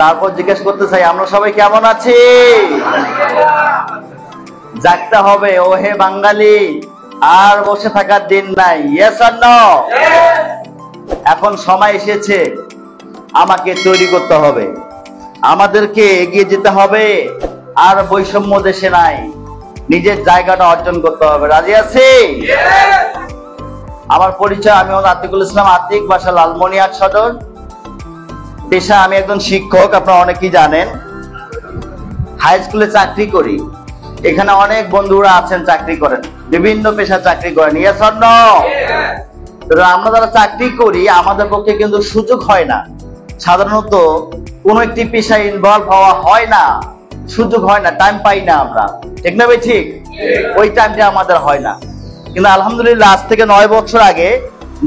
তারপর জিজ্ঞেস করতে চাই আমরা সবাই কেমন আছি। জাগতে হবে ও হে বাঙালি, আর বসে থাকার দিন নাই। Yes or no? এখন সময় এসেছে, আমাকে তৈরি করতে হবে, আমাদেরকে এগিয়ে যেতে হবে। আর বৈষম্য দেশে নাই, নিজের জায়গাটা অর্জন করতে হবে। রাজি আছি? আমার পরিচয়, আমি হল আতিকুল ইসলাম আতিক, বাসা লালমনিরহাট সদর। পেশা আমি একজন শিক্ষক, আপনারা অনেকেই জানেন। হাই স্কুলে চাকরি করি, এখানে অনেক বন্ধুরা আছেন চাকরি করেন, বিভিন্ন পেশা চাকরি করেন। Yes or no? আমরা যারা চাকরি করি আমাদের পক্ষে কিন্তু সুযোগ হয় না, সাধারণত কোন একটি পেশায় ইনভলভ হওয়া হয় না, সুযোগ হয় না, টাইম পাই না আমরা, ঠিক না ভাই? ঠিক, ওই টাইমটা আমাদের হয় না। কিন্তু আলহামদুলিল্লাহ আজ থেকে 9 বছর আগে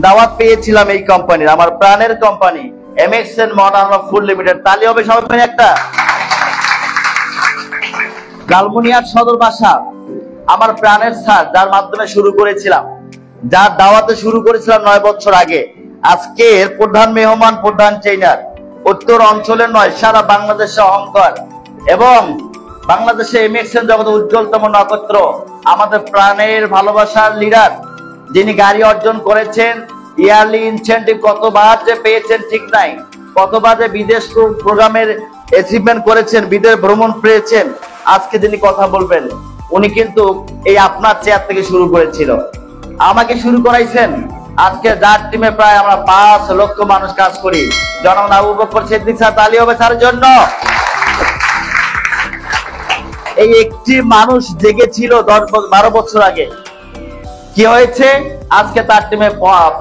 দাওয়াত পেয়েছিলাম এই কোম্পানির, আমার প্রাণের company MXN modern food limited. তালি হবে সবাই একটা। লালমনিরহাট সদর বাসা, আমার প্রাণের স্যার, যার মাধ্যমে শুরু করেছিলাম, যার দাওয়াতে শুরু করেছিলাম 9 বছর আগে, আজকের প্রধান মেহমান, প্রধান ট্রেনার, উত্তর অঞ্চলের নয় সারা বাংলাদেশে অহংকার, এবং বাংলাদেশে এমএক্সএন জগতে উজ্জ্বলতম নক্ষত্র, আমাদের প্রাণের ভালোবাসার লিডার, যিনি গাড়ি অর্জন করেছেন, ইয়ারলি ইনসেন্টিভ কতবার যে পেয়েছেন ঠিক নাই, কতবার যে বিদেশ প্রোগ্রামের অ্যাচিভমেন্ট করেছেন, বিদেশ ভ্রমণ পেয়েছেন। আজকে যিনি কথা বলবেন উনি কিন্তু এই আপনার চেয়ার থেকে শুরু করেছিল, আমাকে শুরু করাইছেন। আজকে যার টিমে প্রায় আমরা 5 লক্ষ মানুষ কাজ করি, জনাব আবু বকর সিদ্দিক স্যার। তালি হবে স্যারের জন্য। এই একটি মানুষ জেগেছিল 10-12 বছর আগে, কি হয়েছে? আজকে তার টিমে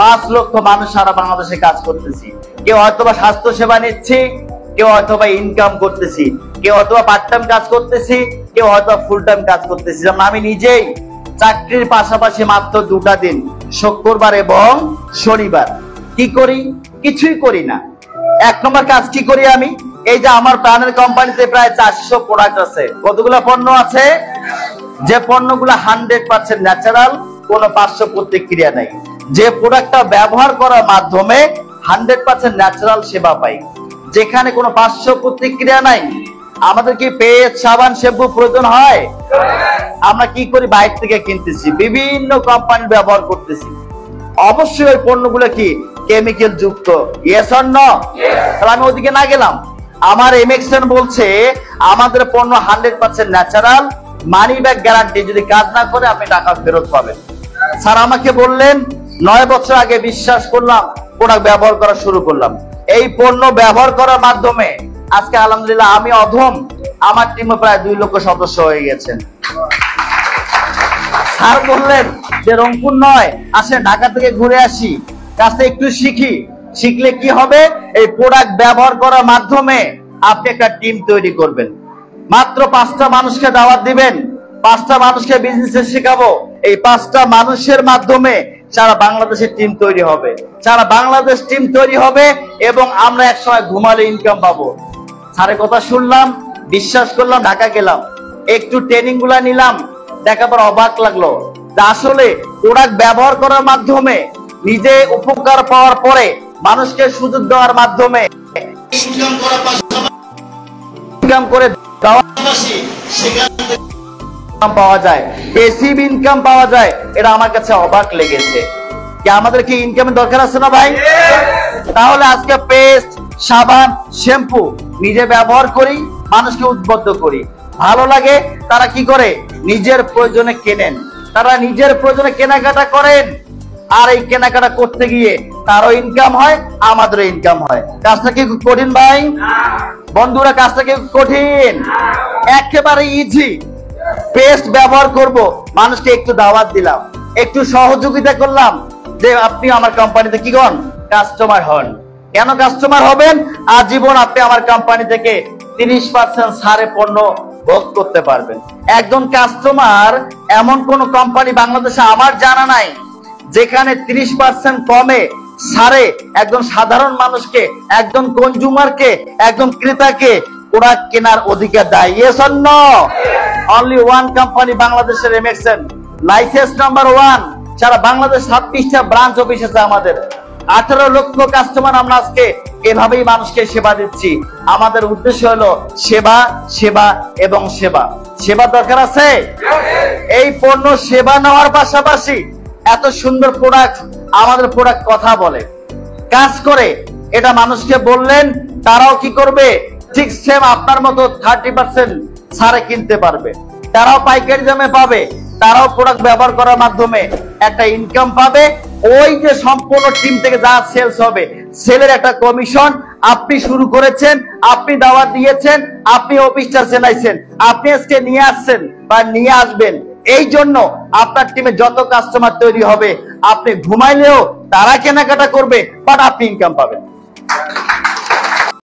5 লক্ষ মানুষ সারা বাংলাদেশে কাজ করতেছি। কেউ হয়তোবা স্বাস্থ্য সেবা নিচ্ছি, কেউ হয়তোবা ইনকাম করতেছি, কেউ হয়তোবা পার্ট টাইম কাজ করতেছি, কেউ হয়তো ফুল টাইম কাজ করতেছি। যেমন আমি নিজেই চাকরির পাশাপাশি মাত্র 2টা দিন, শুক্রবার এবং শনিবার, কি করি? কিছুই করি না। 1 নম্বর কাজ কি করি আমি? এই যে আমার প্রাণের কোম্পানিতে প্রায় 400 প্রোডাক্ট আছে। কতগুলো পণ্য আছে? যে পণ্যগুলো 100% ন্যাচারাল, কোনো পার্শ্ব প্রতিক্রিয়া নাই, যে প্রোডাক্টটা ব্যবহার করার মাধ্যমে 100% ন্যাচারাল সেবা পাই, যেখানে কোনো পার্শ্ব প্রতিক্রিয়া নাই। আমাদের কি পেস্ট, সাবান, শ্যাম্পু প্রয়োজন হয়? আমরা কি করি? বাইরে থেকে কিনতেছি, বিভিন্ন কোম্পানি ব্যবহার করতেছি। অবশ্যই ওই পণ্যগুলো কি কেমিক্যাল যুক্ত। Yes or no? তাহলে আমি ওদিকে না গেলাম। আমার এমএক্সএন বলছে আমাদের পণ্য 100% ন্যাচারাল, মানি ব্যাক গ্যারান্টি, যদি কাজ না করে আপনি টাকা ফেরত পাবেন। স্যার আমাকে বললেন, 9 বছর আগে বিশ্বাস করলাম, প্রোডাক্ট ব্যবহার করা শুরু করলাম। এই পণ্য ব্যবহার করার মাধ্যমে আজকে আলহামদুলিল্লাহ আমি অধম, আমার টিমে প্রায় 2 লক্ষ সদস্য হয়ে গেছেন। স্যার বললেন যে রংপুর নয়, আসে ঢাকা থেকে ঘুরে আসি, কাছে একটু শিখি, শিখলে কি হবে? এই প্রোডাক্ট ব্যবহার করার মাধ্যমে আপনি একটা টিম তৈরি করবেন। মাত্র 5টা মানুষকে দাওয়াত দিবেন, 5টা মানুষকে বিজনেসে শেখাবো। এই 5টা মানুষের মাধ্যমে সারা বাংলাদেশের টিম তৈরি হবে, সারা বাংলাদেশ টিম তৈরি হবে, এবং আমরা একসময় ঘুমালে ইনকাম পাবো। স্যারের কথা শুনলাম, বিশ্বাস করলাম, ঢাকা গেলাম, একটু ট্রেনিং গুলা নিলাম, দেখার পর অবাক লাগলো যে আসলে প্রোডাক্ট ব্যবহার করার মাধ্যমে নিজে উপকার পাওয়ার পরে মানুষকে সুযোগ দেওয়ার মাধ্যমে ইনকাম করে পাওয়া যায়, প্যাসিভ ইনকাম পাওয়া যায়। এটা আমার কাছে অবাক লেগেছে। কি আমাদের কি ইনকামের দরকার আছে না ভাই? তাহলে আজকে পেস্ট, সাবান, শ্যাম্পু নিজে ব্যবহার করি, মানুষকে উদ্বুদ্ধ করি। ভালো লাগে তারা কি করে? নিজের প্রয়োজনে কেনেন, তারা নিজের প্রয়োজনে কেনাকাটা করেন। আর এই কেনাকাটা করতে গিয়ে তারও ইনকাম হয়, আমাদেরও ইনকাম হয়। কাজটা কি কঠিন ভাই? বন্ধুরা, কাজটা কি কঠিন? একেবারে ইজি। পেস্ট ব্যবহার করব, মানুষকে একটু দাওয়াত দিলাম, একটু সহযোগিতা করলাম যে আপনি আমার কোম্পানিতে কি করেন? কাস্টমার হন। কেন কাস্টমার হবেন? আজীবন আপনি আমার কোম্পানি থেকে 30% ছাড়ে পণ্য ভোগ করতে পারবেন। একজন কাস্টমার, এমন কোন কোম্পানি বাংলাদেশে আমার জানা নাই যেখানে 30% কমে ছাড়ে একজন সাধারণ মানুষকে, একজন কনজিউমারকে, একজন ক্রেতাকে প্রোডাক্ট কেনার অধিকার দেয়। Yes or no? Only one company বাংলাদেশের এমএক্সএন, লাইসেন্স নাম্বার 1, সারা বাংলাদেশ 26টা ব্রাঞ্চ অফিস আছে আমাদের। 18 লক্ষ কাস্টমার আমরা আজকে এভাবেই মানুষকে সেবা দিচ্ছি। আমাদের উদ্দেশ্য হলো সেবা, সেবা এবং সেবা। সেবা দরকার আছে। এই পণ্য সেবা নেওয়ার পাশাপাশি এত সুন্দর প্রোডাক্ট, আমাদের প্রোডাক্ট কথা বলে, কাজ করে। এটা মানুষকে বললেন, তারাও কি করবে? ঠিক সেম আপনার মতো 30% ছাড়ে কিনতে পারবে। তারাও পাইকারি দামে পাবে, তারাও প্রোডাক্ট ব্যবহার করার মাধ্যমে একটা ইনকাম পাবে। ওই যে সম্পূর্ণ টিম থেকে যা সেলস হবে, সেলের একটা কমিশন আপনি শুরু করেছেন, আপনি দাওয়াত দিয়েছেন, আপনি অফিসটা চালাইছেন, আপনি আজকে নিয়ে আসছেন বা নিয়ে আসবেন। এই জন্য আপনার টিমে যত কাস্টমার তৈরি হবে, আপনি ঘুমাইলেও তারা কেনাকাটা করবে, বাট আপনি ইনকাম পাবেন।